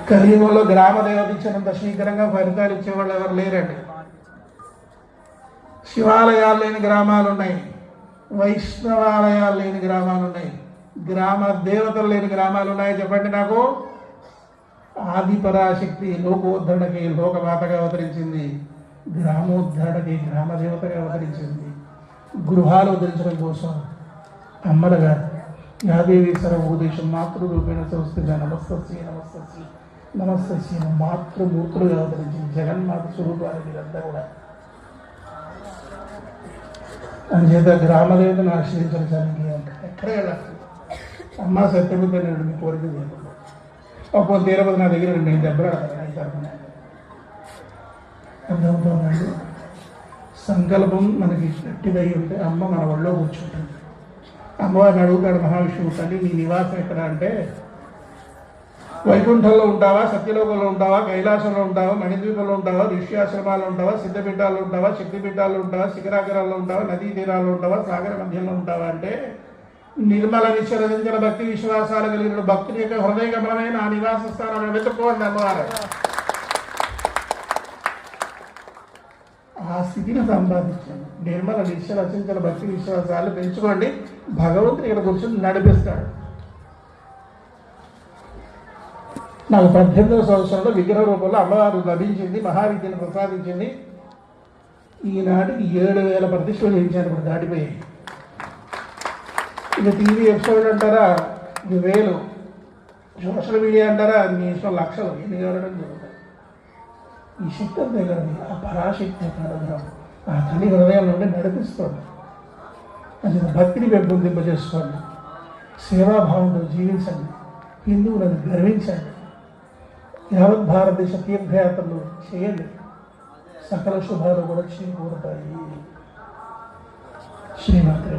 కలియుగంలో గ్రామ దేవత ఇచ్చినంత శీఘ్రంగా ఫలితాలు ఇచ్చేవాళ్ళు ఎవరు లేరండి. శివాలయాలు లేని గ్రామాలు ఉన్నాయి, వైష్ణవాలయాలు లేని గ్రామాలు ఉన్నాయి, గ్రామ దేవతలు లేని గ్రామాలు ఉన్నాయి. చెప్పండి నాకు. ఆది పరాశక్తి లోకోద్ధరణకి లోకమాతగా అవతరించింది, గ్రామోద్ధరణకి గ్రామదేవతగా అవతరించింది. గృహాలు ఉద్ధరించడం కోసం అమ్మలుగా యాదేవి సర్వోదేశం మాతృరూపేణ సంస్థగా నమస్తస్య నమస్తస్య నమస్తస్య మాతృమూర్తులుగా అవతరించింది జగన్మాత స్వరూపాలు వీరంతా కూడా. అందుచేత గ్రామదేవతను ఆశ్రయించడానికి ఎక్కడే వెళ్ళాలి. అమ్మ సత్యబుద్ధి నేను మీ కోరిక చేయకుండా అప్పుడు తీరబోదు నా దగ్గర నేను దెబ్బలాడతాను తరఫున. అర్థమవుతుందండి. సంకల్పం మనకి గట్టిదై ఉంటే అమ్మ మన ఒళ్ళో కూర్చుంటుంది. అమ్మవారిని అడుగుతాడు మహావిష్ణువు, తల్లి నీ నివాసం ఎక్కడ అంటే, వైకుంఠంలో ఉంటావా, సత్యలోకంలో ఉంటావా, కైలాసంలో ఉంటావా, మణిద్వీపంలో ఉంటావా, ఋష్యాశ్రమాల్లో ఉంటావా, సిద్ధపీఠాల్లో ఉంటావా, శక్తిపీఠాల్లో ఉంటావా, శిఖరాగ్రాల్లో ఉంటావా, నదీ తీరాల్లో ఉంటావా, సాగర మధ్యంలో ఉంటావా అంటే, నిర్మల నిశ్చరించిన భక్తి విశ్వాసాలు కలిగిన భక్తుని యొక్క హృదయ గమనమే నా నివాస స్థానం వెతుక్కోండి అమ్మవారు. ఆ స్థితిని సంపాదించండి. నిర్మల నిశ్చల భక్తి విశ్వాసాలు పెంచుకోండి. భగవంతుని ఇక్కడ కూర్చొని నడిపిస్తాడు. నాకు 18వ సంవత్సరంలో విగ్రహ రూపంలో అమ్మవారు లభించింది, మహావిద్యను ప్రసాదించింది. ఈనాటికి 7,000 ప్రతిష్టలు చేయించాను. ఇప్పుడు దాటిపోయాయి. ఇక టీవీ ఎపిసోడ్ అంటారా, ఇది 1000, సోషల్ మీడియా అంటారా, మీ ఇష్టం లక్షలు, ఎన్ని కావడం జరుగుతాయి. ఈ శక్తి అంతే కదండి, ఆ పరాశక్తి అనుగ్రహం ఆ తల్లి హృదయం నుండి నడిపిస్తుంది. అది భక్తిని పెంపొందింపజేసుకోండి. సేవాభావంతో జీవించండి. హిందువులను గర్వించండి. యావత్ భారతదేశ తీర్థయాత్రలు చేయండి. సకల శుభాలు కూడా చేకూరుతాయి. శ్రీమాత్రే.